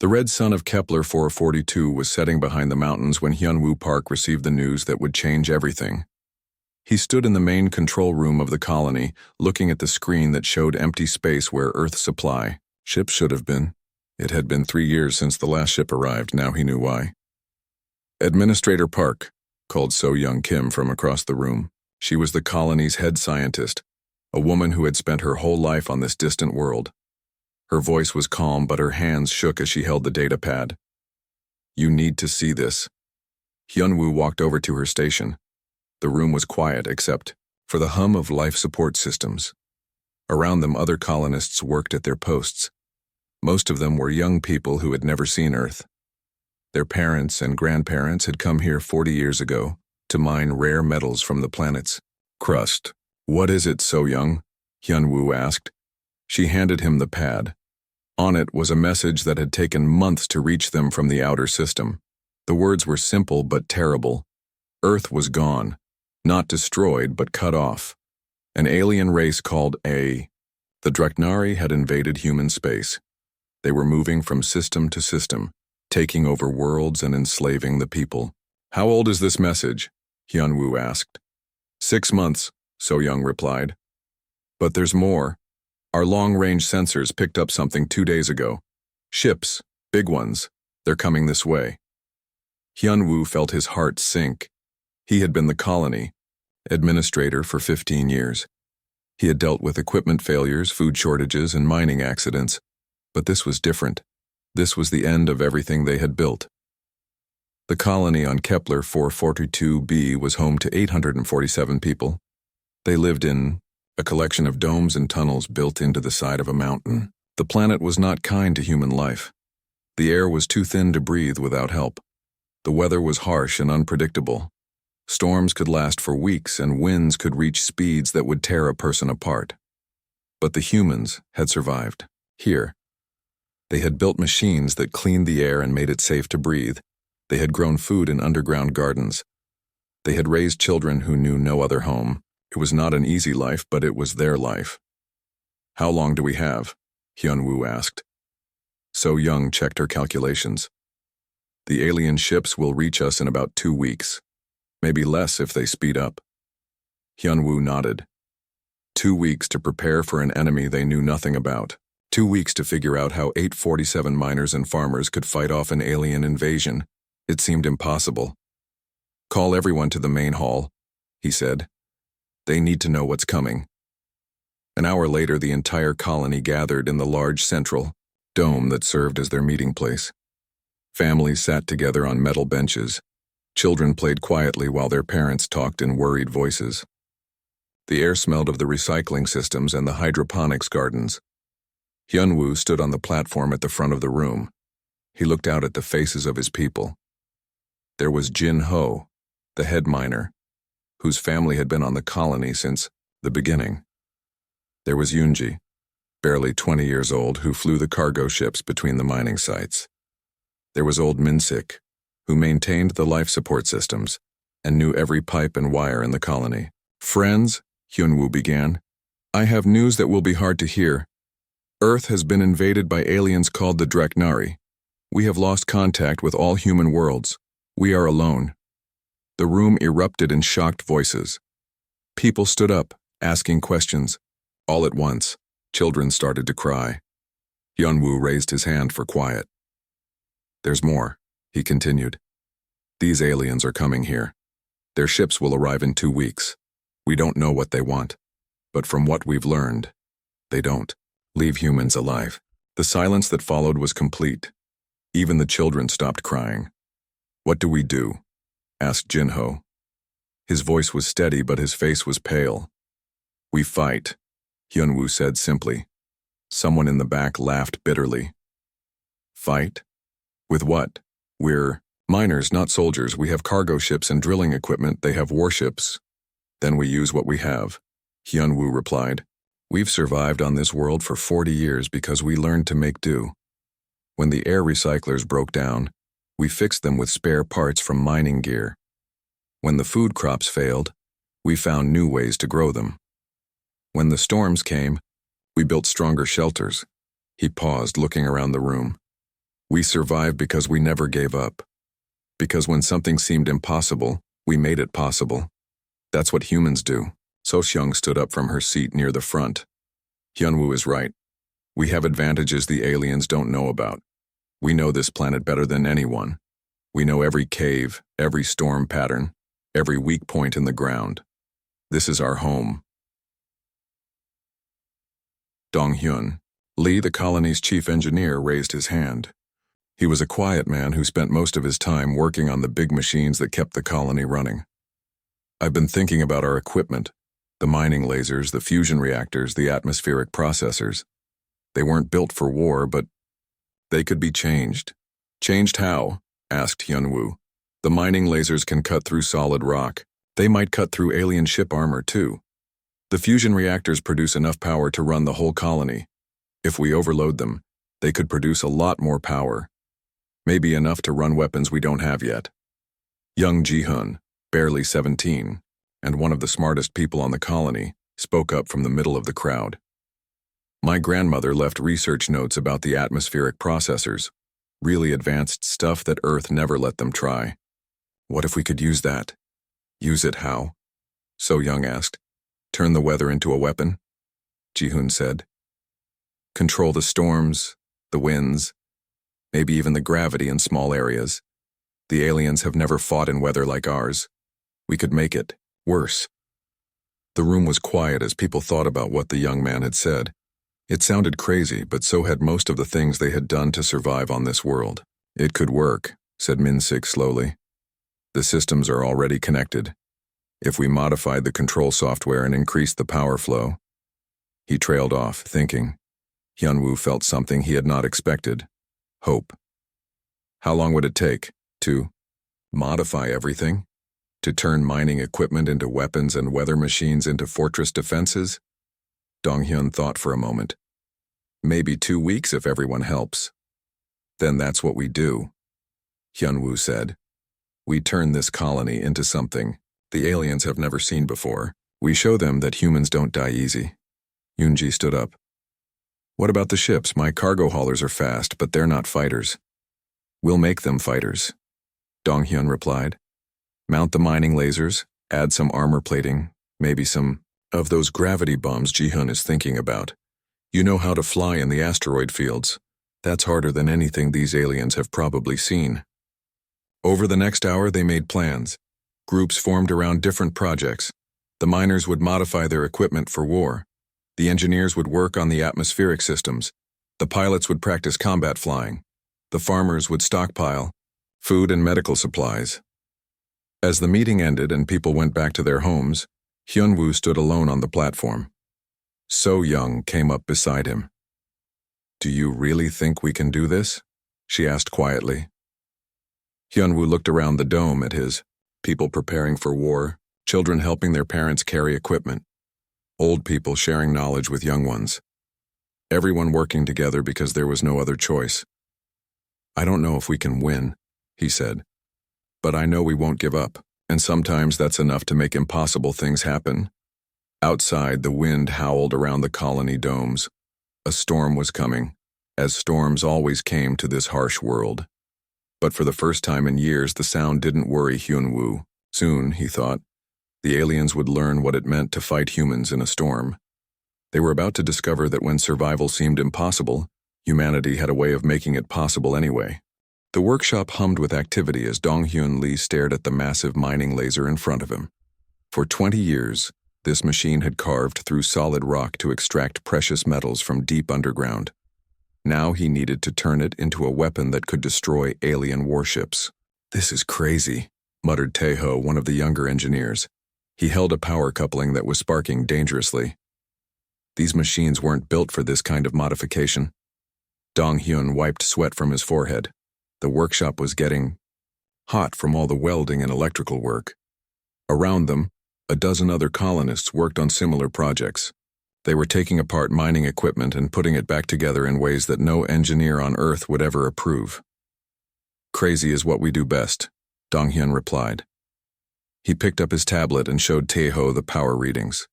The red sun of Kepler 442 was setting behind the mountains when Hyunwoo Park received the news that would change everything. He stood in the main control room of the colony, looking at the screen that showed empty space where Earth's supply ships should have been. It had been 3 years since the last ship arrived, now he knew why. Administrator Park, called So-Young Kim from across the room. She was the colony's head scientist, a woman who had spent her whole life on this distant world. Her voice was calm, but her hands shook as she held the data pad. "You need to see this." Hyunwoo walked over to her station. The room was quiet except for the hum of life support systems. Around them, other colonists worked at their posts. Most of them were young people who had never seen Earth. Their parents and grandparents had come here 40 years ago to mine rare metals from the planet's crust. "What is it, So-Young?" Hyunwoo asked. She handed him the pad. On it was a message that had taken months to reach them from the outer system. The words were simple but terrible. Earth was gone, not destroyed but cut off. An alien race called the Dreknari had invaded human space. They were moving from system to system, taking over worlds and enslaving the people. "How old is this message?" Hyunwoo asked. 6 months, So-Young replied. "But there's more. Our long-range sensors picked up something 2 days ago. Ships, big ones. They're coming this way." Hyunwoo felt his heart sink. He had been the colony administrator for 15 years. He had dealt with equipment failures, food shortages, and mining accidents. But this was different. This was the end of everything they had built. The colony on Kepler 442b was home to 847 people. They lived in a collection of domes and tunnels built into the side of a mountain. The planet was not kind to human life. The air was too thin to breathe without help. The weather was harsh and unpredictable. Storms could last for weeks, and winds could reach speeds that would tear a person apart. But the humans had survived. Here, they had built machines that cleaned the air and made it safe to breathe. They had grown food in underground gardens. They had raised children who knew no other home. It was not an easy life, but it was their life. "How long do we have?" Hyunwoo asked. So-Young checked her calculations. "The alien ships will reach us in about 2 weeks. Maybe less if they speed up." Hyunwoo nodded. 2 weeks to prepare for an enemy they knew nothing about. 2 weeks to figure out how 847 miners and farmers could fight off an alien invasion. It seemed impossible. "Call everyone to the main hall," he said. "They need to know what's coming." An hour later, the entire colony gathered in the large central dome that served as their meeting place. Families sat together on metal benches. Children played quietly while their parents talked in worried voices. The air smelled of the recycling systems and the hydroponics gardens. Hyunwoo stood on the platform at the front of the room. He looked out at the faces of his people. There was Jin Ho, the head miner, whose family had been on the colony since the beginning. There was Yoonji, barely 20 years old, who flew the cargo ships between the mining sites. There was old Minsik, who maintained the life support systems and knew every pipe and wire in the colony. "Friends," Hyunwoo began, "I have news that will be hard to hear. Earth has been invaded by aliens called the Dreknari. We have lost contact with all human worlds. We are alone." The room erupted in shocked voices. People stood up, asking questions. All at once, children started to cry. Hyunwoo raised his hand for quiet. "There's more," he continued. "These aliens are coming here. Their ships will arrive in 2 weeks. We don't know what they want, but from what we've learned, they don't leave humans alive." The silence that followed was complete. Even the children stopped crying. "What do we do?" asked Jin Ho. His voice was steady, but his face was pale. "We fight," Hyunwoo said simply. Someone in the back laughed bitterly. "Fight? With what? We're miners, not soldiers. We have cargo ships and drilling equipment. They have warships. Then we use what we have," Hyunwoo replied. "We've survived on this world for 40 years because we learned to make do. When the air recyclers broke down, we fixed them with spare parts from mining gear. When the food crops failed, we found new ways to grow them. When the storms came, we built stronger shelters." He paused, looking around the room. We survived because we never gave up. Because when something seemed impossible, we made it possible. That's what humans do. So-Hyung stood up from her seat near the front. Hyunwoo is right. We have advantages the aliens don't know about. We know this planet better than anyone. We know every cave, every storm pattern, every weak point in the ground. This is our home. Dong-hyun. Lee, the colony's chief engineer, raised his hand. He was a quiet man who spent most of his time working on the big machines that kept the colony running. I've been thinking about our equipment, the mining lasers, the fusion reactors, the atmospheric processors. They weren't built for war, but they could be changed. Changed how? Asked Hyunwoo. The mining lasers can cut through solid rock. They might cut through alien ship armor too. The fusion reactors produce enough power to run the whole colony. If we overload them, they could produce a lot more power. Maybe enough to run weapons we don't have yet. Young Ji-hun, barely 17, and one of the smartest people on the colony, spoke up from the middle of the crowd. My grandmother left research notes about the atmospheric processors, really advanced stuff that Earth never let them try. What if we could use that? Use it how? So-Young asked. Turn the weather into a weapon? Ji-hun said. Control the storms, the winds, maybe even the gravity in small areas. The aliens have never fought in weather like ours. We could make it worse. The room was quiet as people thought about what the young man had said. It sounded crazy, but so had most of the things they had done to survive on this world. It could work, said Min-sik slowly. The systems are already connected. If we modified the control software and increased the power flow. He trailed off, thinking. Hyunwoo felt something he had not expected. Hope. How long would it take to modify everything? To turn mining equipment into weapons and weather machines into fortress defenses? Dong-hyun thought for a moment. Maybe 2 weeks if everyone helps. Then that's what we do, Hyunwoo said. We turn this colony into something the aliens have never seen before. We show them that humans don't die easy. Yoonji stood up. What about the ships? My cargo haulers are fast, but they're not fighters. We'll make them fighters, Dong-hyun replied. Mount the mining lasers, add some armor plating, maybe some of those gravity bombs Ji-hun is thinking about. You know how to fly in the asteroid fields. That's harder than anything these aliens have probably seen. Over the next hour, they made plans. Groups formed around different projects. The miners would modify their equipment for war. The engineers would work on the atmospheric systems. The pilots would practice combat flying. The farmers would stockpile food and medical supplies. As the meeting ended and people went back to their homes, Hyunwoo stood alone on the platform. So-Young came up beside him. Do you really think we can do this? She asked quietly. Hyunwoo looked around the dome at his people preparing for war, children helping their parents carry equipment, old people sharing knowledge with young ones. Everyone working together because there was no other choice. I don't know if we can win, he said, but I know we won't give up, and sometimes that's enough to make impossible things happen. Outside, the wind howled around the colony domes. A storm was coming, as storms always came to this harsh world. But for the first time in years, the sound didn't worry Hyunwoo. Soon, he thought, the aliens would learn what it meant to fight humans in a storm. They were about to discover that when survival seemed impossible, humanity had a way of making it possible anyway. The workshop hummed with activity as Dong-hyun Lee stared at the massive mining laser in front of him. For 20 years, this machine had carved through solid rock to extract precious metals from deep underground. Now he needed to turn it into a weapon that could destroy alien warships. This is crazy, muttered Tae-ho, one of the younger engineers. He held a power coupling that was sparking dangerously. These machines weren't built for this kind of modification. Dong-hyun wiped sweat from his forehead. The workshop was getting hot from all the welding and electrical work. Around them, a dozen other colonists worked on similar projects. They were taking apart mining equipment and putting it back together in ways that no engineer on Earth would ever approve. Crazy is what we do best, Dong-hyun replied. He picked up his tablet and showed Tae-ho the power readings.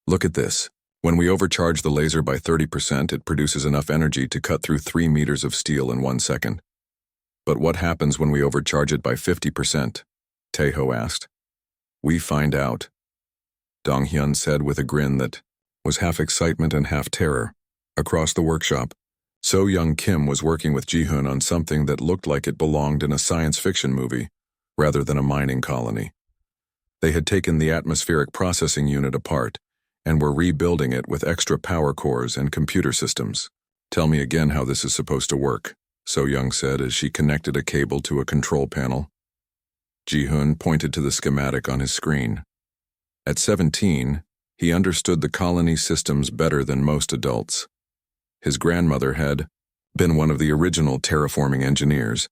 Look at this. When we overcharge the laser by 30%, it produces enough energy to cut through 3 meters of steel in 1 second. But what happens when we overcharge it by 50%? Taeho asked. We find out, Dong-hyun said with a grin that was half excitement and half terror. Across the workshop, So-young Kim was working with Ji-hoon on something that looked like it belonged in a science fiction movie, rather than a mining colony. They had taken the atmospheric processing unit apart and were rebuilding it with extra power cores and computer systems. Tell me again how this is supposed to work, So-young said as she connected a cable to a control panel. Ji-hoon pointed to the schematic on his screen. At 17, he understood the colony systems better than most adults. His grandmother had been one of the original terraforming engineers,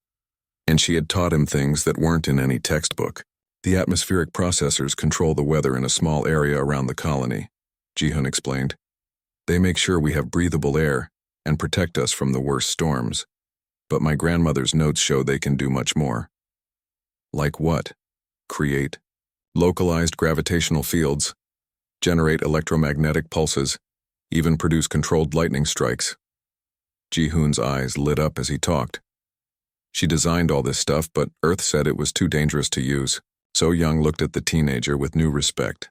and she had taught him things that weren't in any textbook. The atmospheric processors control the weather in a small area around the colony, Ji-hoon explained. They make sure we have breathable air and protect us from the worst storms. But my grandmother's notes show they can do much more. Like what? Create localized gravitational fields, generate electromagnetic pulses, even produce controlled lightning strikes. Ji-hoon's eyes lit up as he talked. She designed all this stuff, but Earth said it was too dangerous to use. So-young looked at the teenager with new respect.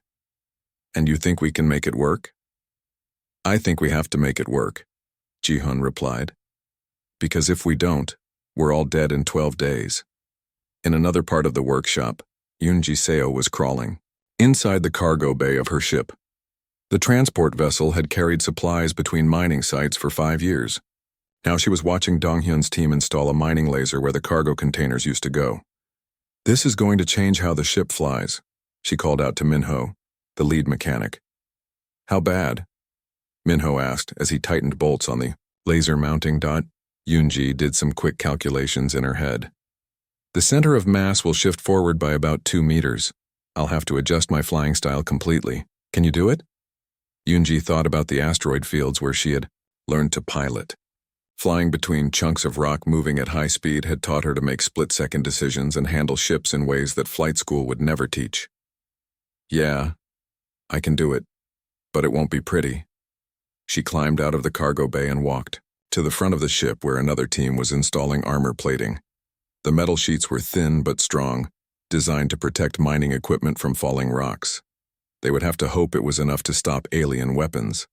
And you think we can make it work? I think we have to make it work, Ji-hoon replied. Because if we don't, we're all dead in 12 days. In another part of the workshop, Yoon Ji-seo was crawling inside the cargo bay of her ship. The transport vessel had carried supplies between mining sites for 5 years. Now she was watching Dong-hyun's team install a mining laser where the cargo containers used to go. This is going to change how the ship flies, she called out to Minho, the lead mechanic. How bad? Minho asked as he tightened bolts on the laser mounting dot. Yoon-ji did some quick calculations in her head. The center of mass will shift forward by about 2 meters. I'll have to adjust my flying style completely. Can you do it? Yoon-ji thought about the asteroid fields where she had learned to pilot. Flying between chunks of rock moving at high speed had taught her to make split-second decisions and handle ships in ways that flight school would never teach. Yeah, I can do it, but it won't be pretty. She climbed out of the cargo bay and walked to the front of the ship where another team was installing armor plating. The metal sheets were thin but strong, designed to protect mining equipment from falling rocks. They would have to hope it was enough to stop alien weapons.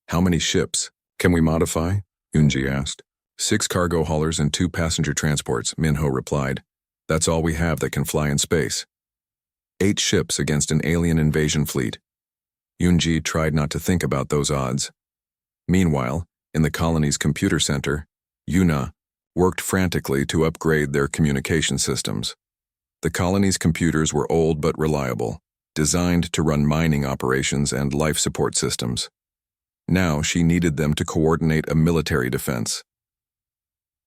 How many ships can we modify? Yoon-ji asked. 6 cargo haulers and 2 passenger transports, Minho replied. That's all we have that can fly in space. 8 ships against an alien invasion fleet. Yoon-ji tried not to think about those odds. Meanwhile, in the colony's computer center, Yuna worked frantically to upgrade their communication systems. The colony's computers were old but reliable, designed to run mining operations and life support systems. Now she needed them to coordinate a military defense.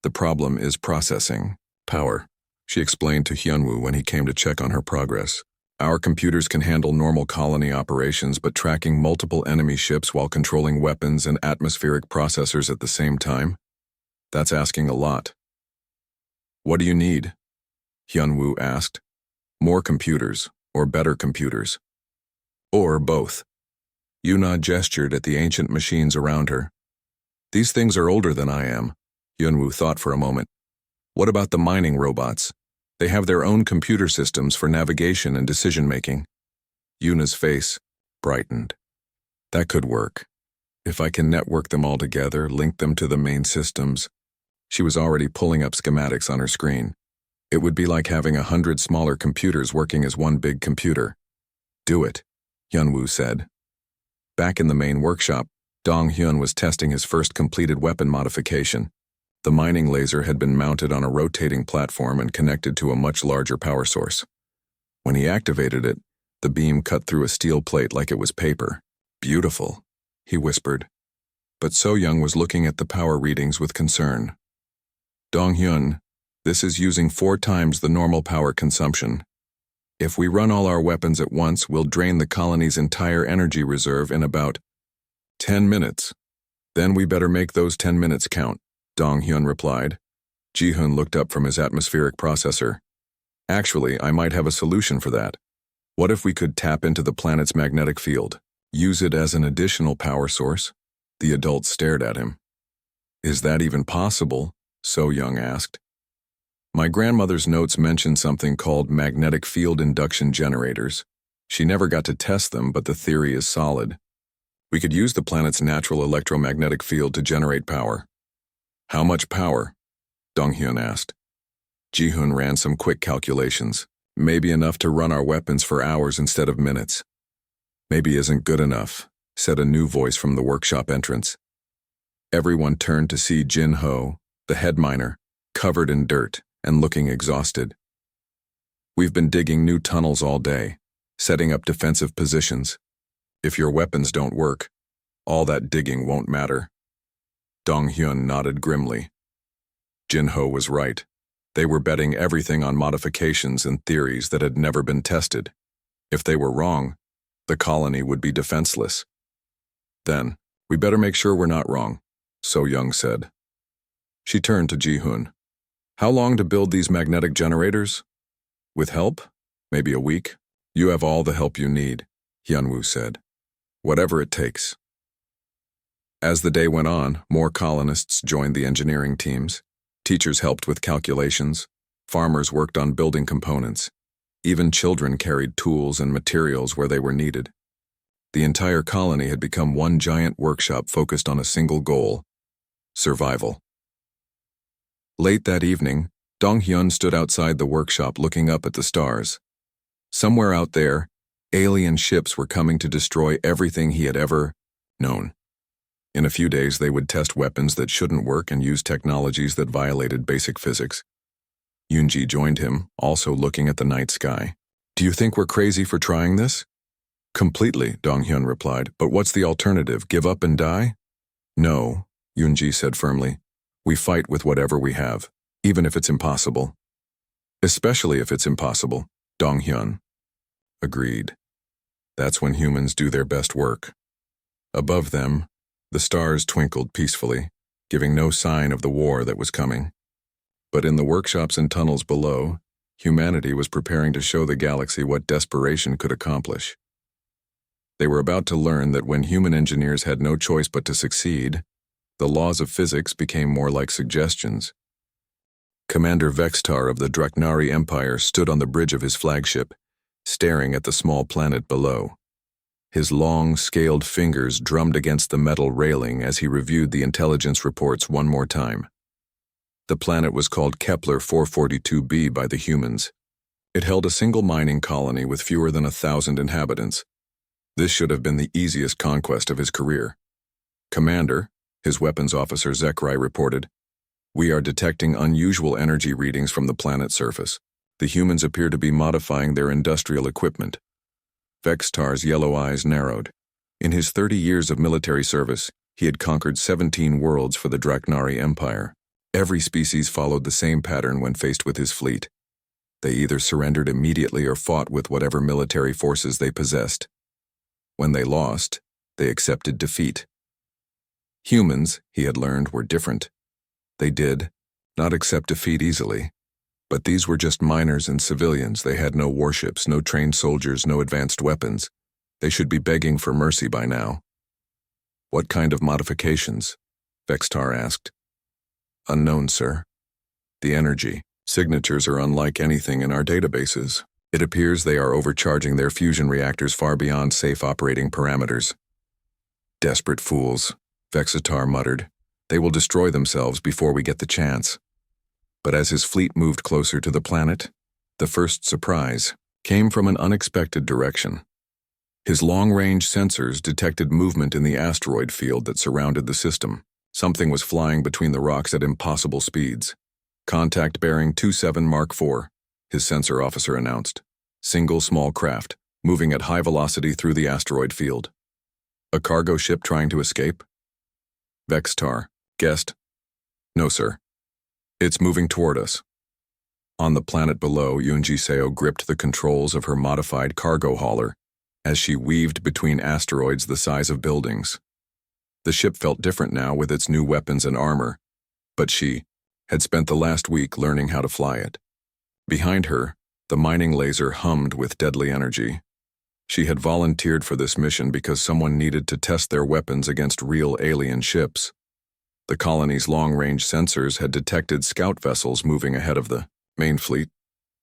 The problem is processing power, she explained to Hyunwoo when he came to check on her progress. Our computers can handle normal colony operations, but tracking multiple enemy ships while controlling weapons and atmospheric processors at the same time? That's asking a lot. What do you need? Hyunwoo asked. More computers, or better computers. Or both. Yuna gestured at the ancient machines around her. These things are older than I am, Hyunwoo thought for a moment. What about the mining robots? They have their own computer systems for navigation and decision-making. Yuna's face brightened. That could work. If I can network them all together, link them to the main systems. She was already pulling up schematics on her screen. It would be like having 100 smaller computers working as one big computer. Do it, Hyunwoo said. Back in the main workshop, Dong-hyun was testing his first completed weapon modification. The mining laser had been mounted on a rotating platform and connected to a much larger power source. When he activated it, the beam cut through a steel plate like it was paper. Beautiful, he whispered. But So-young was looking at the power readings with concern. Dong-hyun, this is using 4 times the normal power consumption. If we run all our weapons at once, we'll drain the colony's entire energy reserve in about 10 minutes. Then we better make those 10 minutes count, Dong-hyun replied. Ji-hoon looked up from his atmospheric processor. Actually, I might have a solution for that. What if we could tap into the planet's magnetic field? Use it as an additional power source? The adult stared at him. Is that even possible? So Young asked. My grandmother's notes mention something called magnetic field induction generators. She never got to test them, but the theory is solid. We could use the planet's natural electromagnetic field to generate power. How much power? Donghyun asked. Ji-hoon ran some quick calculations. Maybe enough to run our weapons for hours instead of minutes. Maybe isn't good enough, said a new voice from the workshop entrance. Everyone turned to see Jin Ho, the head miner, covered in dirt and looking exhausted. We've been digging new tunnels all day, setting up defensive positions. If your weapons don't work, all that digging won't matter. Donghyun nodded grimly. Jin Ho was right. They were betting everything on modifications and theories that had never been tested. If they were wrong, the colony would be defenseless. Then, we better make sure we're not wrong, So Young said. She turned to Ji-hoon. How long to build these magnetic generators? With help? Maybe a week? You have all the help you need, Hyunwoo said. Whatever it takes. As the day went on, more colonists joined the engineering teams. Teachers helped with calculations. Farmers worked on building components. Even children carried tools and materials where they were needed. The entire colony had become one giant workshop focused on a single goal: survival. Late that evening, Donghyun stood outside the workshop looking up at the stars. Somewhere out there, alien ships were coming to destroy everything he had ever known. In a few days, they would test weapons that shouldn't work and use technologies that violated basic physics. Yoonji joined him, also looking at the night sky. Do you think we're crazy for trying this? Completely, Donghyun replied. But what's the alternative? Give up and die? No, Yoonji said firmly. We fight with whatever we have, even if it's impossible. Especially if it's impossible, Donghyun agreed. That's when humans do their best work. Above them, the stars twinkled peacefully, giving no sign of the war that was coming. But in the workshops and tunnels below, humanity was preparing to show the galaxy what desperation could accomplish. They were about to learn that when human engineers had no choice but to succeed, the laws of physics became more like suggestions. Commander Vextar of the Draknari Empire stood on the bridge of his flagship, staring at the small planet below. His long, scaled fingers drummed against the metal railing as he reviewed the intelligence reports one more time. The planet was called Kepler 442b by the humans. It held a single mining colony with fewer than 1,000 inhabitants. This should have been the easiest conquest of his career. Commander, his weapons officer Zekrai reported, we are detecting unusual energy readings from the planet's surface. The humans appear to be modifying their industrial equipment. Vextar's yellow eyes narrowed. In his 30 years of military service, he had conquered 17 worlds for the Draknari Empire. Every species followed the same pattern when faced with his fleet. They either surrendered immediately or fought with whatever military forces they possessed. When they lost, they accepted defeat. Humans, he had learned, were different. They did not accept defeat easily. But these were just miners and civilians. They had no warships, no trained soldiers, no advanced weapons. They should be begging for mercy by now. What kind of modifications? Vextar asked. Unknown, sir. The energy signatures are unlike anything in our databases. It appears they are overcharging their fusion reactors far beyond safe operating parameters. Desperate fools, Vexatar muttered. They will destroy themselves before we get the chance. But as his fleet moved closer to the planet, the first surprise came from an unexpected direction. His long-range sensors detected movement in the asteroid field that surrounded the system. Something was flying between the rocks at impossible speeds. Contact bearing 27 Mark IV, his sensor officer announced. Single small craft, moving at high velocity through the asteroid field. A cargo ship trying to escape? Vextar guessed. No, sir. It's moving toward us. On the planet below, Yoonji Seo gripped the controls of her modified cargo hauler as she weaved between asteroids the size of buildings. The ship felt different now with its new weapons and armor, but she had spent the last week learning how to fly it. Behind her, the mining laser hummed with deadly energy. She had volunteered for this mission because someone needed to test their weapons against real alien ships. The colony's long-range sensors had detected scout vessels moving ahead of the main fleet.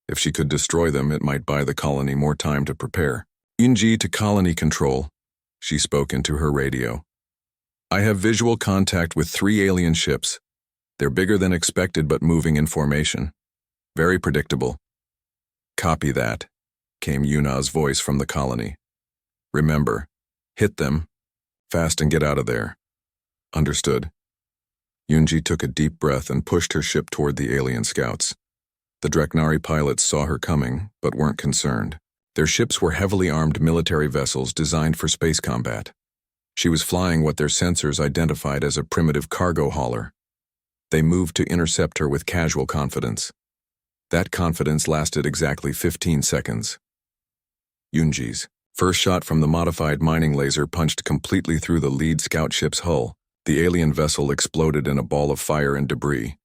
If she could destroy them, it might buy the colony more time to prepare. Yunji to colony control, she spoke into her radio. I have visual contact with 3 alien ships. They're bigger than expected but moving in formation. Very predictable. Copy that, came Yuna's voice from the colony. Remember, hit them, fast and get out of there. Understood. Yunji took a deep breath and pushed her ship toward the alien scouts. The Draknari pilots saw her coming, but weren't concerned. Their ships were heavily armed military vessels designed for space combat. She was flying what their sensors identified as a primitive cargo hauler. They moved to intercept her with casual confidence. That confidence lasted exactly 15 seconds. Yunji's first shot from the modified mining laser punched completely through the lead scout ship's hull. The alien vessel exploded in a ball of fire and debris.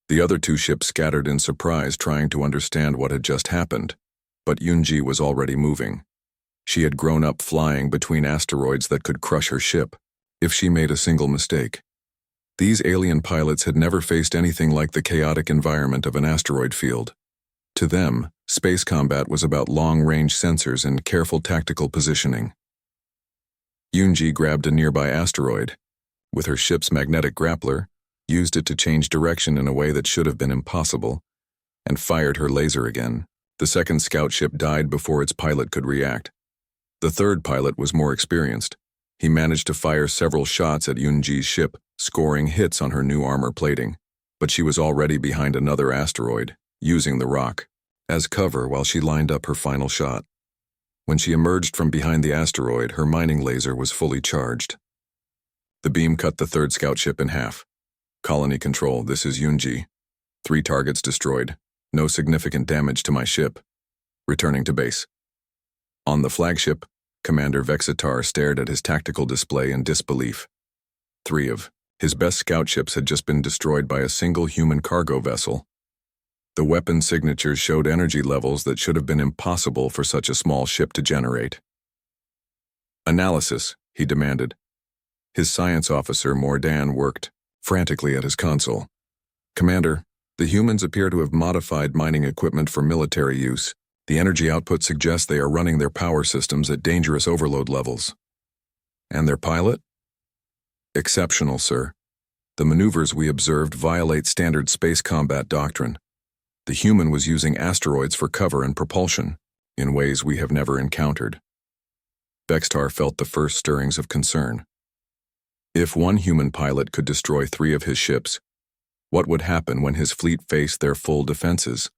The other 2 ships scattered in surprise, trying to understand what had just happened. But Yunji was already moving. She had grown up flying between asteroids that could crush her ship if she made a single mistake. These alien pilots had never faced anything like the chaotic environment of an asteroid field. To them, space combat was about long-range sensors and careful tactical positioning. Yunji grabbed a nearby asteroid. With her ship's magnetic grappler, used it to change direction in a way that should have been impossible, and fired her laser again. The second scout ship died before its pilot could react. The third pilot was more experienced. He managed to fire several shots at Yunji's ship, scoring hits on her new armor plating. But she was already behind another asteroid, using the rock as cover while she lined up her final shot. When she emerged from behind the asteroid, her mining laser was fully charged. The beam cut the third scout ship in half. Colony control, this is Yunji. 3 targets destroyed. No significant damage to my ship. Returning to base. On the flagship, Commander Vexitar stared at his tactical display in disbelief. 3 of his best scout ships had just been destroyed by a single human cargo vessel. The weapon signatures showed energy levels that should have been impossible for such a small ship to generate. Analysis, he demanded. His science officer, Mordan, worked frantically at his console. Commander, the humans appear to have modified mining equipment for military use. The energy output suggests they are running their power systems at dangerous overload levels. And their pilot? Exceptional, sir. The maneuvers we observed violate standard space combat doctrine. The human was using asteroids for cover and propulsion, in ways we have never encountered. Vexitar felt the first stirrings of concern. If one human pilot could destroy 3 of his ships, what would happen when his fleet faced their full defenses?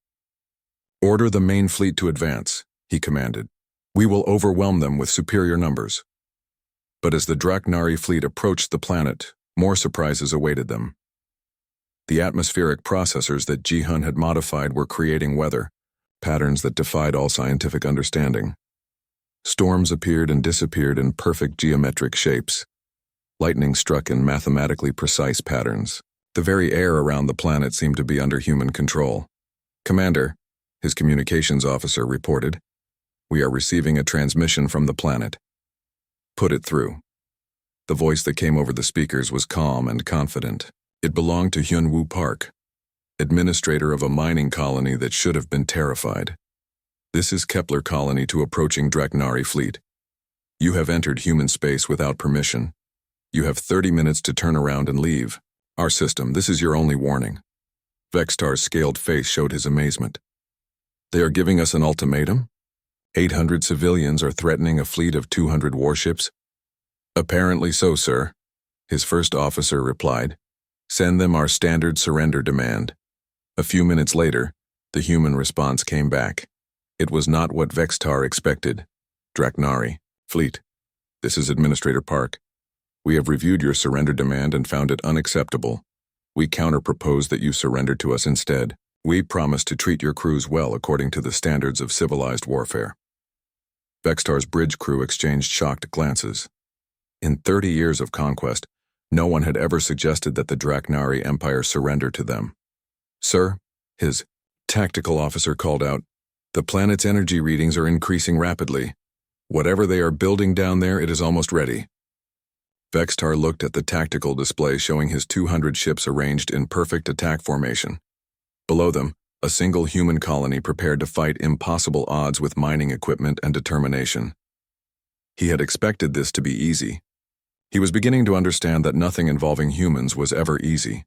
Order the main fleet to advance, he commanded. We will overwhelm them with superior numbers. But as the Draknari fleet approached the planet, more surprises awaited them. The atmospheric processors that Ji-hun had modified were creating weather, patterns that defied all scientific understanding. Storms appeared and disappeared in perfect geometric shapes. Lightning struck in mathematically precise patterns. The very air around the planet seemed to be under human control. Commander, his communications officer reported, we are receiving a transmission from the planet. Put it through. The voice that came over the speakers was calm and confident. It belonged to Hyunwoo Park, administrator of a mining colony that should have been terrified. This is Kepler colony to approaching Draknari fleet. You have entered human space without permission. You have 30 minutes to turn around and leave. Our system, this is your only warning. Vexitar's scaled face showed his amazement. They are giving us an ultimatum? 800 civilians are threatening a fleet of 200 warships? Apparently so, sir, his first officer replied. Send them our standard surrender demand. A few minutes later, the human response came back. It was not what Vexitar expected. Draknari, fleet. This is Administrator Park. We have reviewed your surrender demand and found it unacceptable. We counter-propose that you surrender to us instead. We promise to treat your crews well according to the standards of civilized warfare. Vexitar's bridge crew exchanged shocked glances. In 30 years of conquest, no one had ever suggested that the Draknari Empire surrender to them. Sir, his tactical officer called out, the planet's energy readings are increasing rapidly. Whatever they are building down there, it is almost ready. Vextar looked at the tactical display showing his 200 ships arranged in perfect attack formation. Below them, a single human colony prepared to fight impossible odds with mining equipment and determination. He had expected this to be easy. He was beginning to understand that nothing involving humans was ever easy.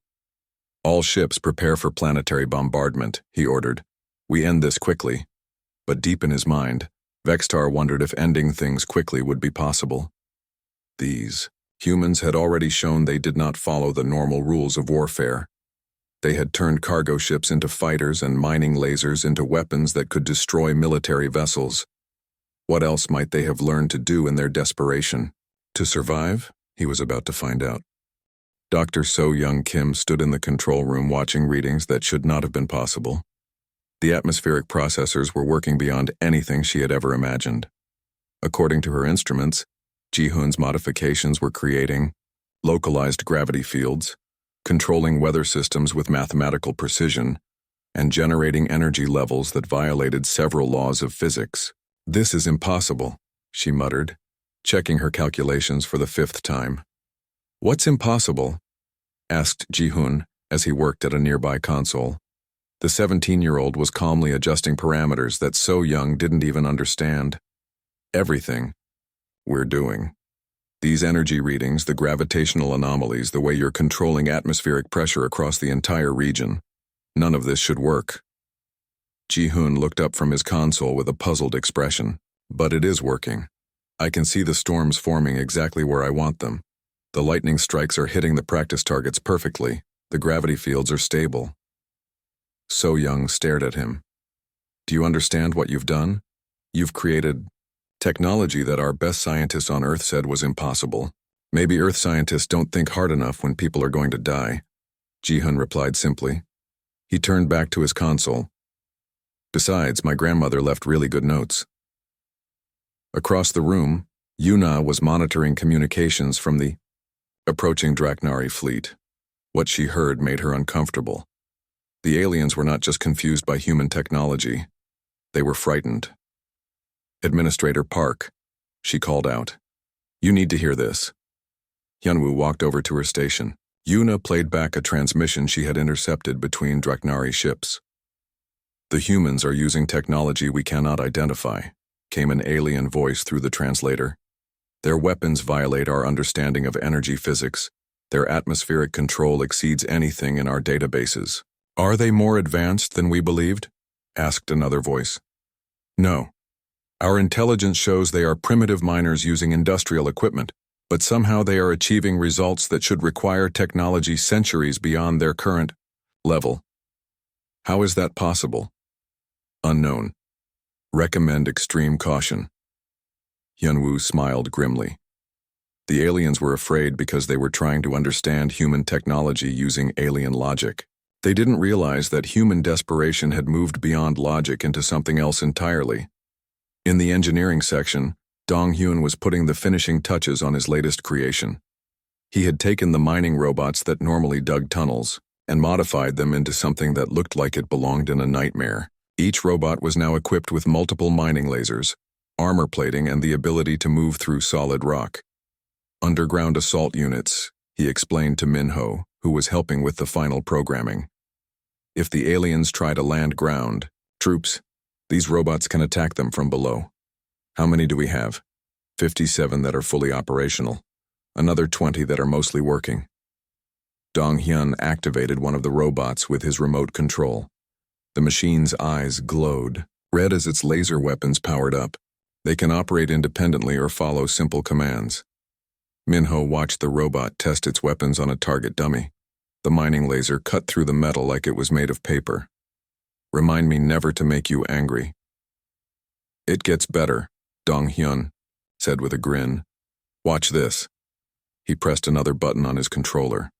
All ships prepare for planetary bombardment, he ordered. We end this quickly. But deep in his mind, Vextar wondered if ending things quickly would be possible. These humans had already shown they did not follow the normal rules of warfare. They had turned cargo ships into fighters and mining lasers into weapons that could destroy military vessels. What else might they have learned to do in their desperation? To survive? He was about to find out. Dr. So-Young Kim stood in the control room watching readings that should not have been possible. The atmospheric processors were working beyond anything she had ever imagined. According to her instruments, Ji-Hoon's modifications were creating localized gravity fields, controlling weather systems with mathematical precision, and generating energy levels that violated several laws of physics. This is impossible, she muttered, checking her calculations for the 5th time. What's impossible? Asked Ji-Hoon as he worked at a nearby console. The 17-year-old was calmly adjusting parameters that So-Young didn't even understand. Everything we're doing. These energy readings, the gravitational anomalies, the way you're controlling atmospheric pressure across the entire region. None of this should work. Ji-Hoon looked up from his console with a puzzled expression. But it is working. I can see the storms forming exactly where I want them. The lightning strikes are hitting the practice targets perfectly. The gravity fields are stable. So-Young stared at him. Do you understand what you've done? You've created technology that our best scientists on Earth said was impossible. Maybe Earth scientists don't think hard enough when people are going to die. Ji-Hoon replied simply. He turned back to his console. Besides, my grandmother left really good notes. Across the room, Yuna was monitoring communications from the approaching Draknari fleet. What she heard made her uncomfortable. The aliens were not just confused by human technology. They were frightened. Administrator Park, she called out. You need to hear this. Hyunwoo walked over to her station. Yuna played back a transmission she had intercepted between Draknari ships. The humans are using technology we cannot identify, came an alien voice through the translator. Their weapons violate our understanding of energy physics. Their atmospheric control exceeds anything in our databases. Are they more advanced than we believed? Asked another voice. No. Our intelligence shows they are primitive miners using industrial equipment, but somehow they are achieving results that should require technology centuries beyond their current level. How is that possible? Unknown. Recommend extreme caution. Hyunwoo smiled grimly. The aliens were afraid because they were trying to understand human technology using alien logic. They didn't realize that human desperation had moved beyond logic into something else entirely. In the engineering section, Dong-Hyun was putting the finishing touches on his latest creation. He had taken the mining robots that normally dug tunnels and modified them into something that looked like it belonged in a nightmare. Each robot was now equipped with multiple mining lasers, armor plating, and the ability to move through solid rock. Underground assault units, he explained to Minho, who was helping with the final programming. If the aliens try to land ground troops, these robots can attack them from below. How many do we have? 57 that are fully operational. Another 20 that are mostly working. Dong-Hyun activated one of the robots with his remote control. The machine's eyes glowed, red as its laser weapons powered up. They can operate independently or follow simple commands. Minho watched the robot test its weapons on a target dummy. The mining laser cut through the metal like it was made of paper. Remind me never to make you angry. It gets better, Dong-Hyun said with a grin. Watch this. He pressed another button on his controller.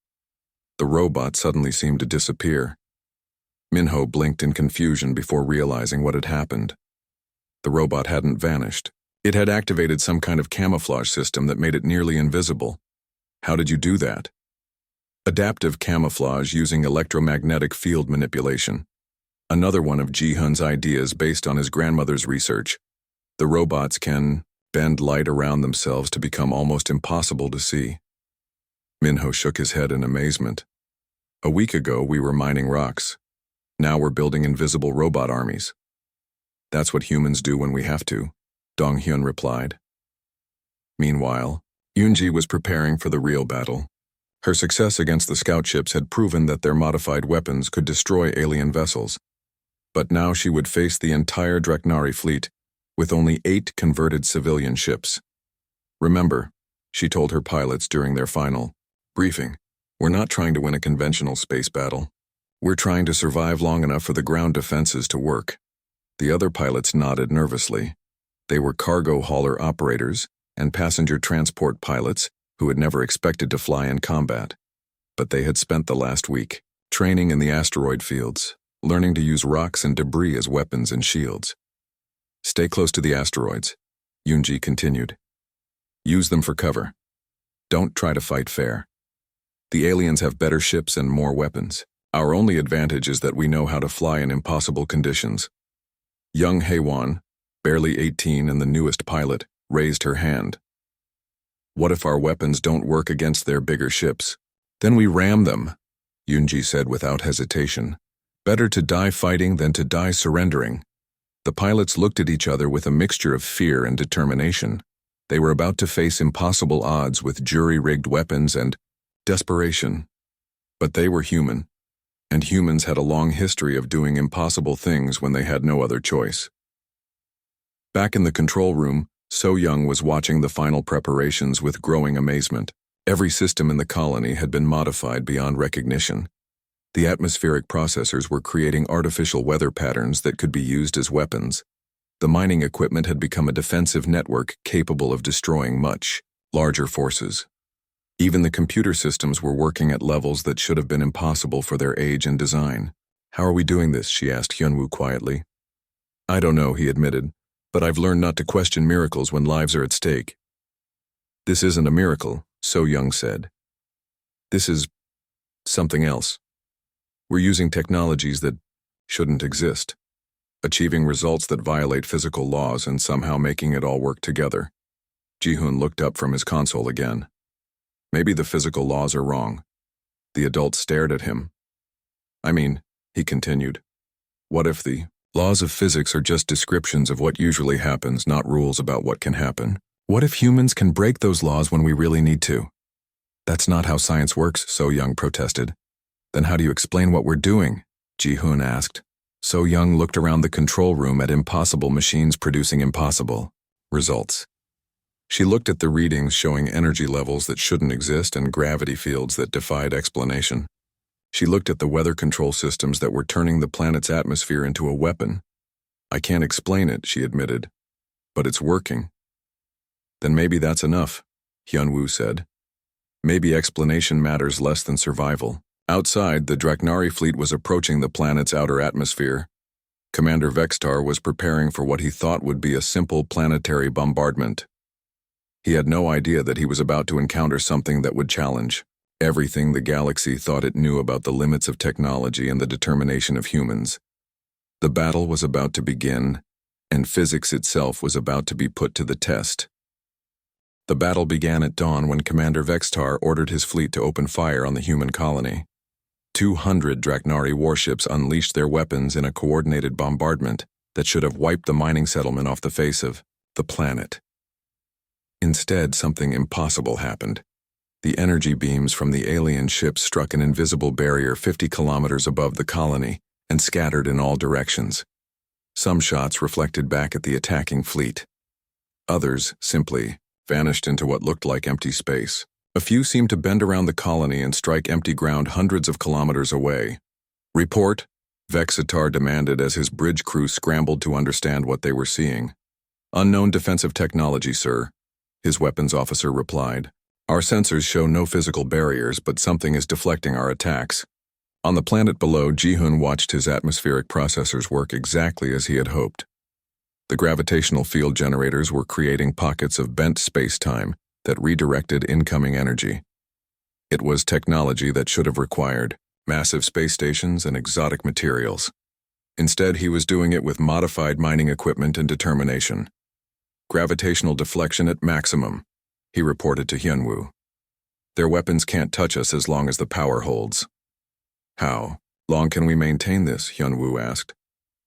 The robot suddenly seemed to disappear. Minho blinked in confusion before realizing what had happened. The robot hadn't vanished. It had activated some kind of camouflage system that made it nearly invisible. How did you do that? Adaptive camouflage using electromagnetic field manipulation. Another one of Ji-Hoon's ideas based on his grandmother's research. The robots can bend light around themselves to become almost impossible to see. Minho shook his head in amazement. A week ago, we were mining rocks. Now we're building invisible robot armies. That's what humans do when we have to, Dong-hyun replied. Meanwhile, Yoonji was preparing for the real battle. Her success against the scout ships had proven that their modified weapons could destroy alien vessels. But now she would face the entire Dreknari fleet, with only 8 converted civilian ships. Remember, she told her pilots during their final briefing, we're not trying to win a conventional space battle. We're trying to survive long enough for the ground defenses to work. The other pilots nodded nervously. They were cargo hauler operators and passenger transport pilots who had never expected to fly in combat. But they had spent the last week training in the asteroid fields, learning to use rocks and debris as weapons and shields. Stay close to the asteroids, Yoonji continued. Use them for cover. Don't try to fight fair. The aliens have better ships and more weapons. Our only advantage is that we know how to fly in impossible conditions. Young Haewon, barely 18 and the newest pilot, raised her hand. What if our weapons don't work against their bigger ships? Then we ram them, Yoonji said without hesitation. Better to die fighting than to die surrendering. The pilots looked at each other with a mixture of fear and determination. They were about to face impossible odds with jury-rigged weapons and desperation. But they were human, and humans had a long history of doing impossible things when they had no other choice. Back in the control room, So-young was watching the final preparations with growing amazement. Every system in the colony had been modified beyond recognition. The atmospheric processors were creating artificial weather patterns that could be used as weapons. The mining equipment had become a defensive network capable of destroying much larger forces. Even the computer systems were working at levels that should have been impossible for their age and design. How are we doing this? She asked Hyunwoo quietly. I don't know, he admitted, but I've learned not to question miracles when lives are at stake. This isn't a miracle, So-young said. This is something else. We're using technologies that shouldn't exist, achieving results that violate physical laws and somehow making it all work together. Ji-hoon looked up from his console again. Maybe the physical laws are wrong. The adult stared at him. I mean, he continued, what if the laws of physics are just descriptions of what usually happens, not rules about what can happen? What if humans can break those laws when we really need to? That's not how science works, So-young protested. Then how do you explain what we're doing? Ji-hoon asked. So-young looked around the control room at impossible machines producing impossible results. She looked at the readings showing energy levels that shouldn't exist and gravity fields that defied explanation. She looked at the weather control systems that were turning the planet's atmosphere into a weapon. I can't explain it, she admitted, but it's working. Then maybe that's enough, Hyunwoo said. Maybe explanation matters less than survival. Outside, the Dreknari fleet was approaching the planet's outer atmosphere. Commander Vextar was preparing for what he thought would be a simple planetary bombardment. He had no idea that he was about to encounter something that would challenge everything the galaxy thought it knew about the limits of technology and the determination of humans. The battle was about to begin, and physics itself was about to be put to the test. The battle began at dawn when Commander Vextar ordered his fleet to open fire on the human colony. 200 Dreknari warships unleashed their weapons in a coordinated bombardment that should have wiped the mining settlement off the face of the planet. Instead, something impossible happened. The energy beams from the alien ships struck an invisible barrier 50 kilometers above the colony and scattered in all directions. Some shots reflected back at the attacking fleet. Others simply vanished into what looked like empty space. A few seemed to bend around the colony and strike empty ground hundreds of kilometers away. Report, Vexatar demanded as his bridge crew scrambled to understand what they were seeing. Unknown defensive technology, sir, his weapons officer replied. Our sensors show no physical barriers, but something is deflecting our attacks. On the planet below, Ji-hoon watched his atmospheric processors work exactly as he had hoped. The gravitational field generators were creating pockets of bent space-time that redirected incoming energy. It was technology that should have required massive space stations and exotic materials. Instead, he was doing it with modified mining equipment and determination. Gravitational deflection at maximum, he reported to Hyunwoo. Their weapons can't touch us as long as the power holds. How long can we maintain this? Hyunwoo asked.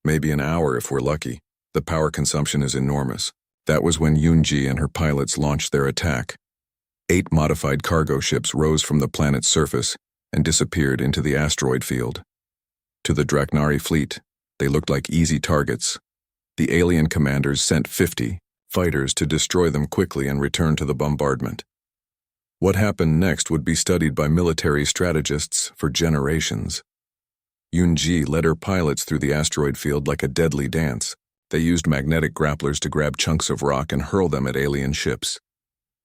Maybe an hour if we're lucky. The power consumption is enormous. That was when Yoonji and her pilots launched their attack. 8 modified cargo ships rose from the planet's surface and disappeared into the asteroid field. To the Draknari fleet, they looked like easy targets. The alien commanders sent 50 fighters to destroy them quickly and return to the bombardment. What happened next would be studied by military strategists for generations. Yoonji led her pilots through the asteroid field like a deadly dance. They used magnetic grapplers to grab chunks of rock and hurl them at alien ships.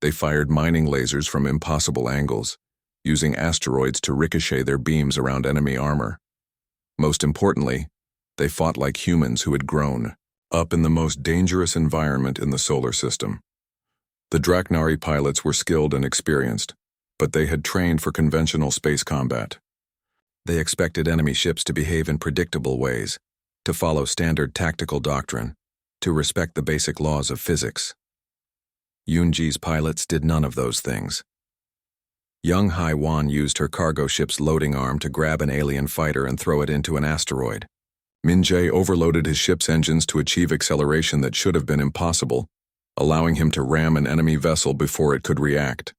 They fired mining lasers from impossible angles, using asteroids to ricochet their beams around enemy armor. Most importantly, they fought like humans who had grown up in the most dangerous environment in the solar system. The Draknari pilots were skilled and experienced, but they had trained for conventional space combat. They expected enemy ships to behave in predictable ways, to follow standard tactical doctrine, to respect the basic laws of physics. Yoonji's pilots did none of those things. Young Hai-Wan used her cargo ship's loading arm to grab an alien fighter and throw it into an asteroid. Min-jae overloaded his ship's engines to achieve acceleration that should have been impossible, allowing him to ram an enemy vessel before it could react.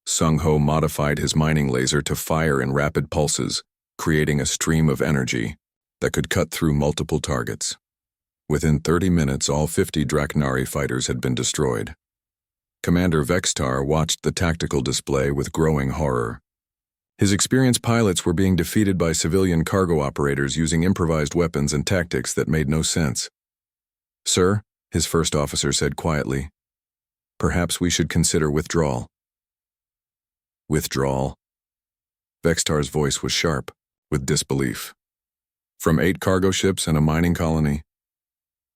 Sung-ho modified his mining laser to fire in rapid pulses, creating a stream of energy that could cut through multiple targets. Within 30 minutes, all 50 Draknari fighters had been destroyed. Commander Vextar watched the tactical display with growing horror. His experienced pilots were being defeated by civilian cargo operators using improvised weapons and tactics that made no sense. "Sir," his first officer said quietly, "perhaps we should consider withdrawal." Withdrawal? Vextar's voice was sharp, with disbelief. "From 8 cargo ships and a mining colony?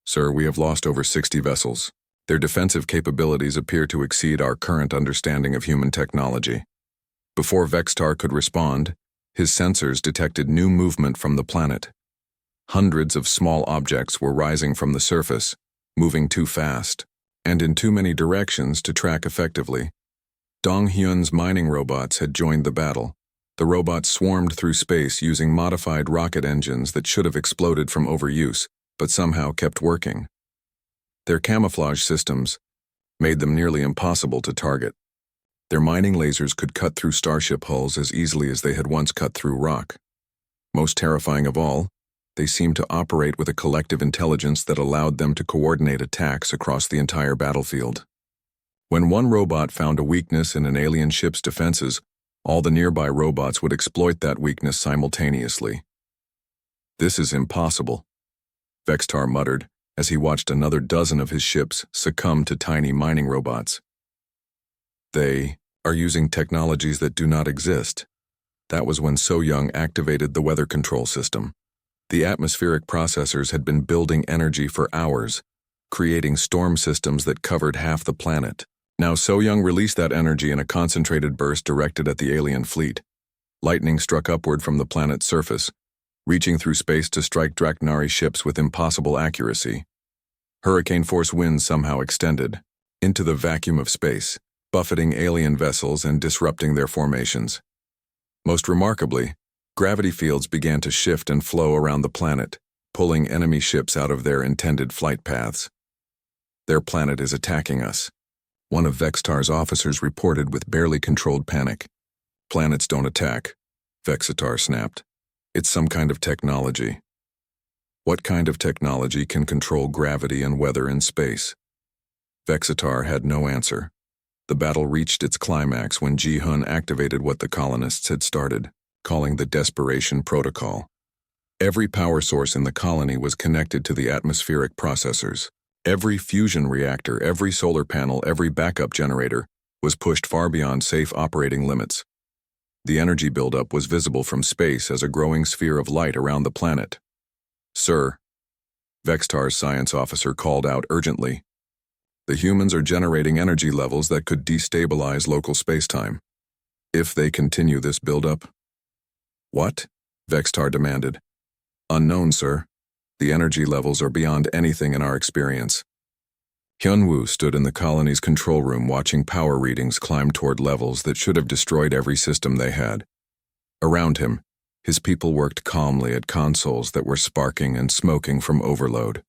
Sir, we have lost over 60 vessels. Their defensive capabilities appear to exceed our current understanding of human technology." Before Vextar could respond, his sensors detected new movement from the planet. Hundreds of small objects were rising from the surface, moving too fast, and in too many directions to track effectively. Dong-hyun's mining robots had joined the battle. The robots swarmed through space using modified rocket engines that should have exploded from overuse, but somehow kept working. Their camouflage systems made them nearly impossible to target. Their mining lasers could cut through starship hulls as easily as they had once cut through rock. Most terrifying of all, they seemed to operate with a collective intelligence that allowed them to coordinate attacks across the entire battlefield. When one robot found a weakness in an alien ship's defenses, all the nearby robots would exploit that weakness simultaneously. "This is impossible," Vextar muttered as he watched another dozen of his ships succumb to tiny mining robots. "They are using technologies that do not exist." That was when So-Young activated the weather control system. The atmospheric processors had been building energy for hours, creating storm systems that covered half the planet. Now So-Young released that energy in a concentrated burst directed at the alien fleet. Lightning struck upward from the planet's surface, reaching through space to strike Draknari ships with impossible accuracy. Hurricane-force winds somehow extended into the vacuum of space, buffeting alien vessels and disrupting their formations. Most remarkably, gravity fields began to shift and flow around the planet, pulling enemy ships out of their intended flight paths. "Their planet is attacking us," one of Vextar's officers reported with barely controlled panic. "Planets don't attack," Vextar snapped. "It's some kind of technology." "What kind of technology can control gravity and weather in space?" Vextar had no answer. The battle reached its climax when Ji-hun activated what the colonists had started, calling the Desperation Protocol. Every power source in the colony was connected to the atmospheric processors. Every fusion reactor, every solar panel, every backup generator was pushed far beyond safe operating limits. The energy buildup was visible from space as a growing sphere of light around the planet. "Sir," Vextar's science officer called out urgently, "the humans are generating energy levels that could destabilize local spacetime. If they continue this buildup." "What?" Vextar demanded. "Unknown, sir. The energy levels are beyond anything in our experience." Hyun-woo stood in the colony's control room watching power readings climb toward levels that should have destroyed every system they had. Around him, his people worked calmly at consoles that were sparking and smoking from overload.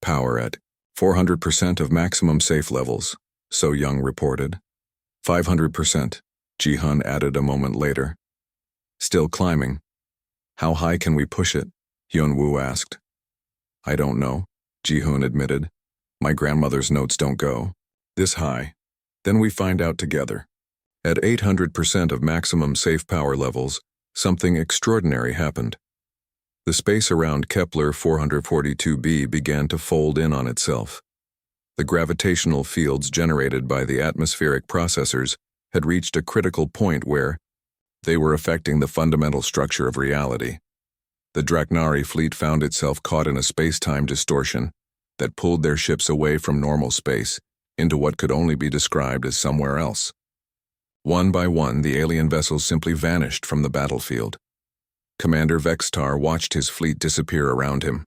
Power at 400% of maximum safe levels, So Young reported. 500%, Ji-hun added a moment later. Still climbing. How high can we push it? Hyun-woo asked. I don't know, Ji-hun admitted. My grandmother's notes don't go this high. Then we find out together. At 800% of maximum safe power levels, something extraordinary happened. The space around Kepler 442b began to fold in on itself. The gravitational fields generated by the atmospheric processors had reached a critical point where they were affecting the fundamental structure of reality. The Draknari fleet found itself caught in a space-time distortion that pulled their ships away from normal space into what could only be described as somewhere else. One by one, the alien vessels simply vanished from the battlefield. Commander Vextar watched his fleet disappear around him.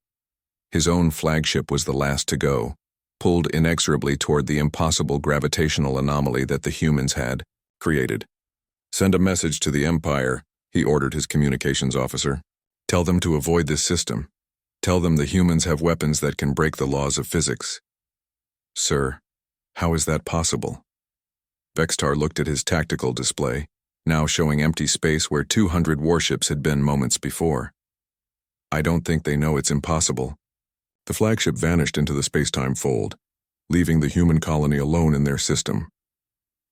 His own flagship was the last to go, pulled inexorably toward the impossible gravitational anomaly that the humans had created. Send a message to the Empire, he ordered his communications officer. Tell them to avoid this system. Tell them the humans have weapons that can break the laws of physics. Sir, how is that possible? Vextar looked at his tactical display, now showing empty space where 200 warships had been moments before. I don't think they know it's impossible. The flagship vanished into the space-time fold, leaving the human colony alone in their system.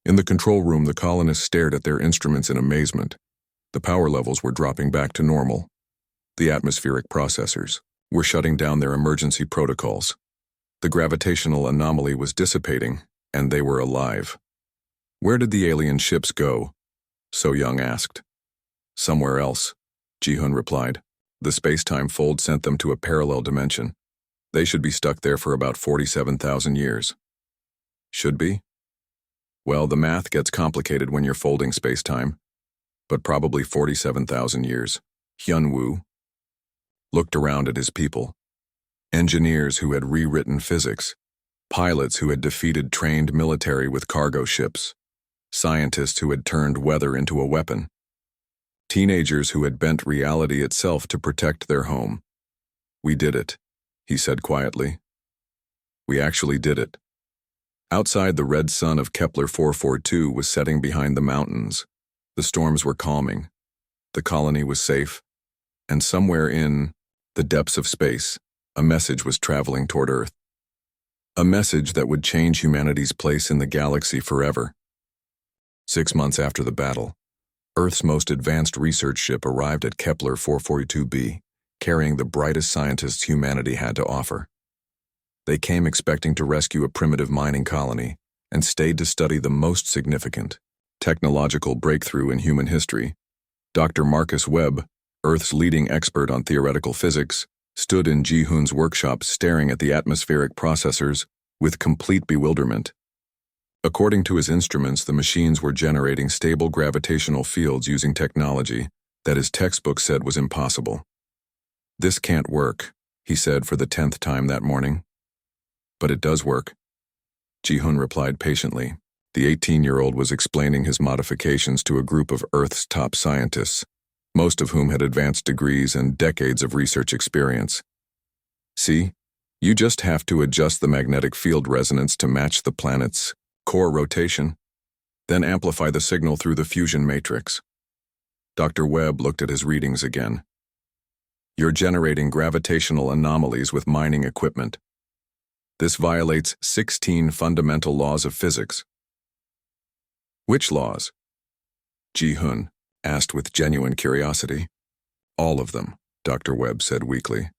In the control room, the colonists stared at their instruments in amazement. The power levels were dropping back to normal. The atmospheric processors were shutting down their emergency protocols. The gravitational anomaly was dissipating, and they were alive. Where did the alien ships go? So Young asked. Somewhere else, Ji-hun replied. The space-time fold sent them to a parallel dimension. They should be stuck there for about 47,000 years. Should be? Well, the math gets complicated when you're folding space-time, but probably 47,000 years. Hyun-woo looked around at his people. Engineers who had rewritten physics, pilots who had defeated trained military with cargo ships, scientists who had turned weather into a weapon, teenagers who had bent reality itself to protect their home. We did it, he said quietly. We actually did it. Outside, the red sun of Kepler 442 was setting behind the mountains. The storms were calming. The colony was safe. And somewhere in the depths of space, a message was traveling toward Earth. A message that would change humanity's place in the galaxy forever. 6 months after the battle, Earth's most advanced research ship arrived at Kepler 442b, carrying the brightest scientists humanity had to offer. They came expecting to rescue a primitive mining colony and stayed to study the most significant technological breakthrough in human history. Dr. Marcus Webb, Earth's leading expert on theoretical physics, stood in Ji-hun's workshop staring at the atmospheric processors with complete bewilderment. According to his instruments, the machines were generating stable gravitational fields using technology that his textbook said was impossible. This can't work, he said for the 10th time that morning. But it does work, Ji-hun replied patiently. The 18-year-old was explaining his modifications to a group of Earth's top scientists, most of whom had advanced degrees and decades of research experience. See, you just have to adjust the magnetic field resonance to match the planet's core rotation, then amplify the signal through the fusion matrix. Dr. Webb looked at his readings again. You're generating gravitational anomalies with mining equipment. This violates 16 fundamental laws of physics. Which laws? Ji-hun asked with genuine curiosity. All of them, Dr. Webb said weakly.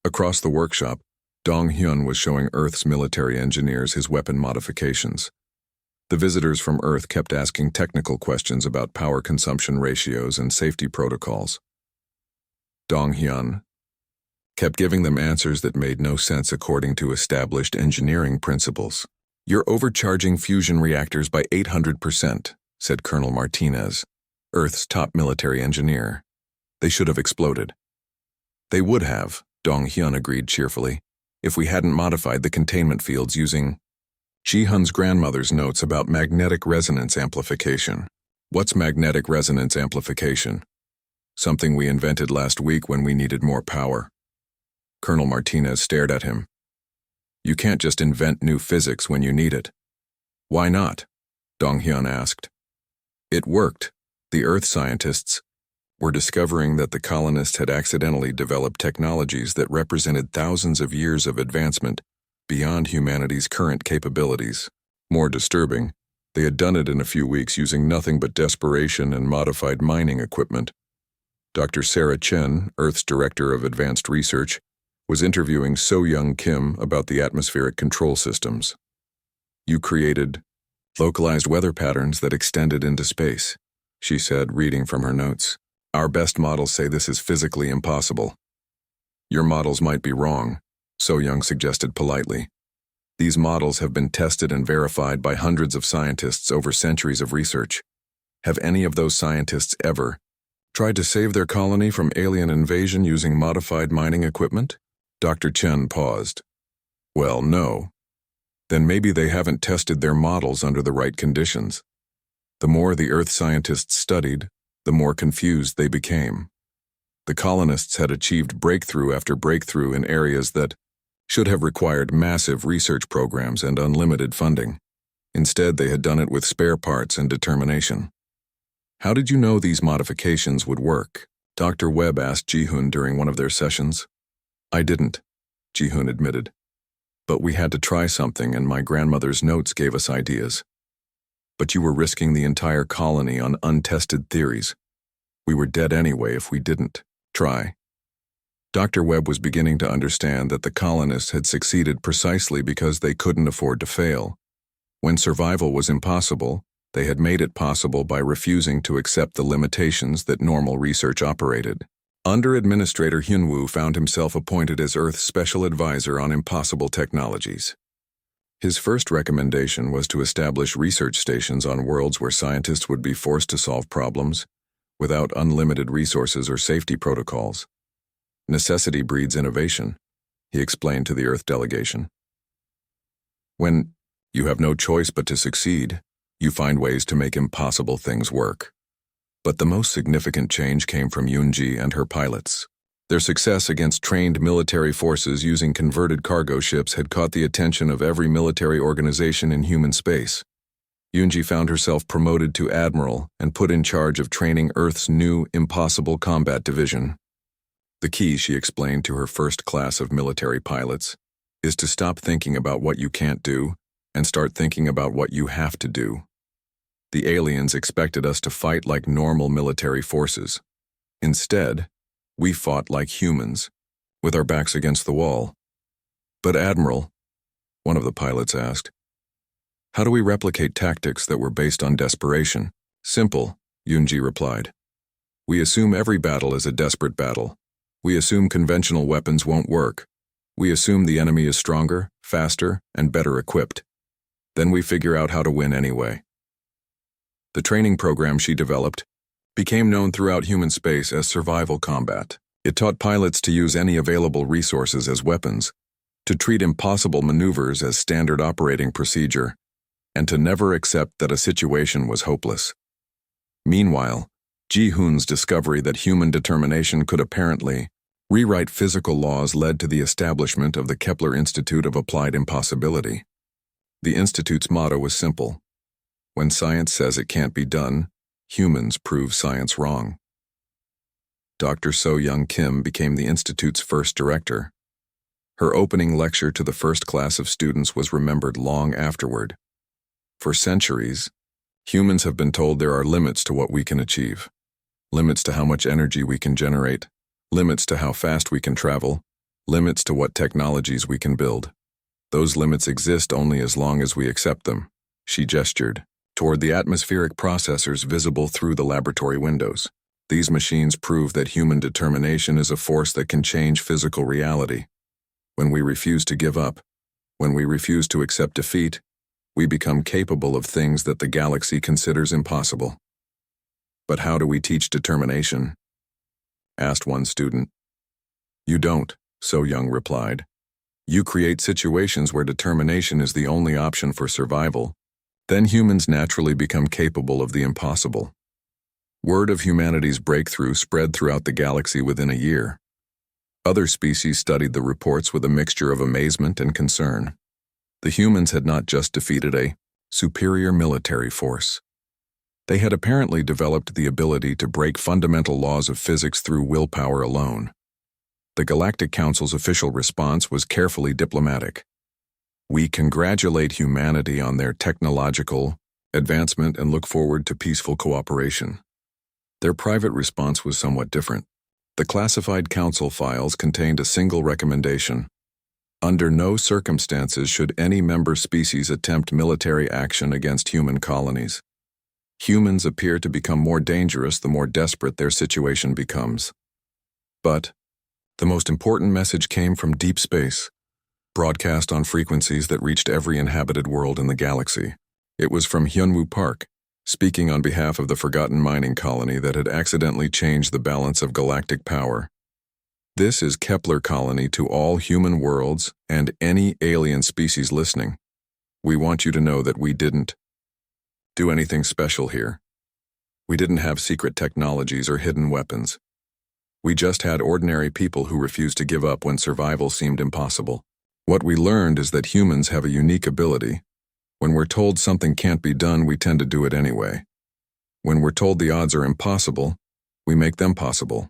Across the workshop, Dong-hyun was showing Earth's military engineers his weapon modifications. The visitors from Earth kept asking technical questions about power consumption ratios and safety protocols. Dong-hyun kept giving them answers that made no sense according to established engineering principles. You're overcharging fusion reactors by 800%, said Colonel Martinez, Earth's top military engineer. They should have exploded. They would have, Dong-hyun agreed cheerfully. if we hadn't modified the containment fields using Ji-hun's grandmother's notes about magnetic resonance amplification. What's magnetic resonance amplification? Something we invented last week when we needed more power. Colonel Martinez stared at him. You can't just invent new physics when you need it. Why not? Dong-hyun asked. It worked. The Earth scientists were discovering that the colonists had accidentally developed technologies that represented thousands of years of advancement beyond humanity's current capabilities. More disturbing, they had done it in a few weeks using nothing but desperation and modified mining equipment. Dr. Sarah Chen, Earth's Director of Advanced Research, was interviewing So-young Kim about the atmospheric control systems. You created localized weather patterns that extended into space, she said, reading from her notes. Our best models say this is physically impossible. Your models might be wrong, So-young suggested politely. These models have been tested and verified by hundreds of scientists over centuries of research. Have any of those scientists ever tried to save their colony from alien invasion using modified mining equipment? Dr. Chen paused. Well, no. Then maybe they haven't tested their models under the right conditions. The more the Earth scientists studied, the more confused they became. The colonists had achieved breakthrough after breakthrough in areas that should have required massive research programs and unlimited funding. Instead, they had done it with spare parts and determination. How did you know these modifications would work? Dr. Webb asked Ji-hun during one of their sessions. I didn't, Ji-hun admitted. But we had to try something, and my grandmother's notes gave us ideas. But you were risking the entire colony on untested theories. We were dead anyway if we didn't try. Dr. Webb was beginning to understand that the colonists had succeeded precisely because they couldn't afford to fail. When survival was impossible, they had made it possible by refusing to accept the limitations that normal research operated. Under Administrator Hyun-woo found himself appointed as Earth's special advisor on impossible technologies. His first recommendation was to establish research stations on worlds where scientists would be forced to solve problems without unlimited resources or safety protocols. Necessity breeds innovation, he explained to the Earth delegation. When you have no choice but to succeed, you find ways to make impossible things work. But the most significant change came from Yoon-ji and her pilots. Their success against trained military forces using converted cargo ships had caught the attention of every military organization in human space. Yoon-ji found herself promoted to admiral and put in charge of training Earth's new impossible combat division. The key, she explained to her first class of military pilots, is to stop thinking about what you can't do and start thinking about what you have to do. The aliens expected us to fight like normal military forces. Instead, we fought like humans, with our backs against the wall. But Admiral, one of the pilots asked, how do we replicate tactics that were based on desperation? Simple, Yoon-ji replied. We assume every battle is a desperate battle. We assume conventional weapons won't work. We assume the enemy is stronger, faster, and better equipped. Then we figure out how to win anyway. The training program she developed became known throughout human space as survival combat. It taught pilots to use any available resources as weapons, to treat impossible maneuvers as standard operating procedure, and to never accept that a situation was hopeless. Meanwhile, Ji-hun's discovery that human determination could apparently rewrite physical laws led to the establishment of the Kepler Institute of Applied Impossibility. The institute's motto was simple: when science says it can't be done, humans prove science wrong. Dr. So-young Kim became the institute's first director. Her opening lecture to the first class of students was remembered long afterward. For centuries, humans have been told there are limits to what we can achieve, limits to how much energy we can generate, limits to how fast we can travel, limits to what technologies we can build. Those limits exist only as long as we accept them. She gestured toward the atmospheric processors visible through the laboratory windows. These machines prove that human determination is a force that can change physical reality. When we refuse to give up, when we refuse to accept defeat, we become capable of things that the galaxy considers impossible. But how do we teach determination? Asked one student. You don't, So-young replied. You create situations where determination is the only option for survival. Then humans naturally become capable of the impossible. Word of humanity's breakthrough spread throughout the galaxy within a year. Other species studied the reports with a mixture of amazement and concern. The humans had not just defeated a superior military force. They had apparently developed the ability to break fundamental laws of physics through willpower alone. The Galactic Council's official response was carefully diplomatic. We congratulate humanity on their technological advancement and look forward to peaceful cooperation. Their private response was somewhat different. The classified council files contained a single recommendation. Under no circumstances should any member species attempt military action against human colonies. Humans appear to become more dangerous the more desperate their situation becomes. But the most important message came from deep space, broadcast on frequencies that reached every inhabited world in the galaxy. It was from Hyunwoo Park, speaking on behalf of the forgotten mining colony that had accidentally changed the balance of galactic power. This is Kepler colony to all human worlds and any alien species listening. We want you to know that we didn't do anything special here. We didn't have secret technologies or hidden weapons. We just had ordinary people who refused to give up when survival seemed impossible. What we learned is that humans have a unique ability. When we're told something can't be done, we tend to do it anyway. When we're told the odds are impossible, we make them possible.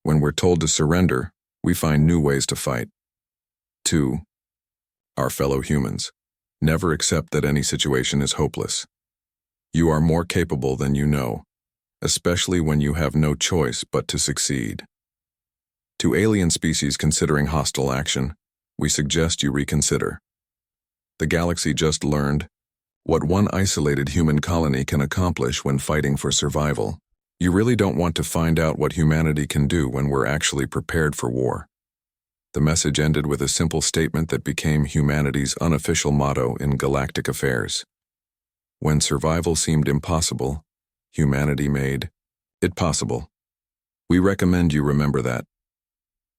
When we're told to surrender, we find new ways to fight. 2. Our fellow humans. Never accept that any situation is hopeless. You are more capable than you know, especially when you have no choice but to succeed. To alien species considering hostile action, we suggest you reconsider. The galaxy just learned what one isolated human colony can accomplish when fighting for survival. You really don't want to find out what humanity can do when we're actually prepared for war. The message ended with a simple statement that became humanity's unofficial motto in galactic affairs. When survival seemed impossible, humanity made it possible. We recommend you remember that.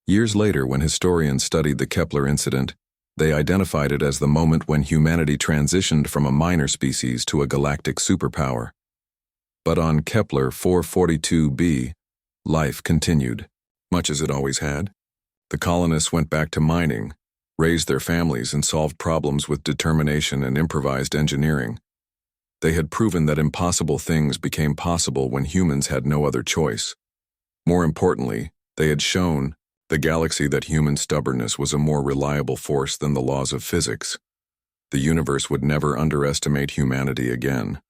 Years later, when historians studied the Kepler incident, they identified it as the moment when humanity transitioned from a minor species to a galactic superpower. But on Kepler 442b, life continued, much as it always had. The colonists went back to mining, raised their families, and solved problems with determination and improvised engineering. They had proven that impossible things became possible when humans had no other choice. More importantly, they had shown the galaxy that human stubbornness was a more reliable force than the laws of physics. The universe would never underestimate humanity again.